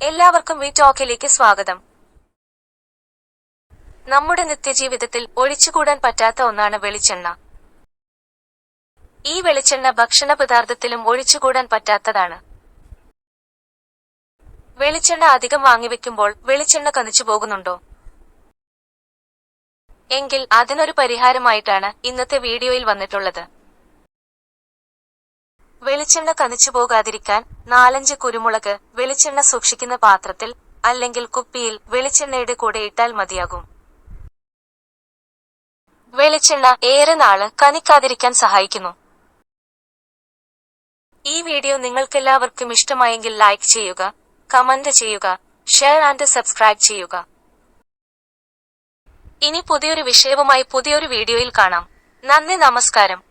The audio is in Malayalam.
എല്ലാവർക്കും വി ടോക്കിലേക്ക് സ്വാഗതം. നമ്മുടെ നിത്യജീവിതത്തിൽ ഒഴിച്ചുകൂടാൻ പറ്റാത്ത ഒന്നാണ് വെളിച്ചെണ്ണ. ഈ വെളിച്ചെണ്ണ ഭക്ഷണ പദാർത്ഥത്തിലും ഒഴിച്ചുകൂടാൻ പറ്റാത്തതാണ്. വെളിച്ചെണ്ണ അധികം വാങ്ങിവെക്കുമ്പോൾ വെളിച്ചെണ്ണ കനിച്ചു പോകുന്നുണ്ടോ? എങ്കിൽ അതിനൊരു പരിഹാരമായിട്ടാണ് ഇന്നത്തെ വീഡിയോയിൽ വന്നിട്ടുള്ളത്. വെളിച്ചെണ്ണ കനിച്ചു പോകാതിരിക്കാൻ 4-5 കുരുമുളക് വെളിച്ചെണ്ണ സൂക്ഷിക്കുന്ന പാത്രത്തിൽ അല്ലെങ്കിൽ കുപ്പിയിൽ വെളിച്ചെണ്ണയുടെ കൂടെ ഇട്ടാൽ മതിയാകും. വെളിച്ചെണ്ണ ഏറെ നാള് കനിക്കാതിരിക്കാൻ സഹായിക്കുന്നു. ഈ വീഡിയോ നിങ്ങൾക്കെല്ലാവർക്കും ഇഷ്ടമായെങ്കിൽ ലൈക്ക് ചെയ്യുക, കമന്റ് ചെയ്യുക, ഷെയർ ആൻഡ് സബ്സ്ക്രൈബ് ചെയ്യുക. ഇനി പുതിയൊരു വിഷയവുമായി പുതിയൊരു വീഡിയോയിൽ കാണാം. നന്ദി, നമസ്കാരം.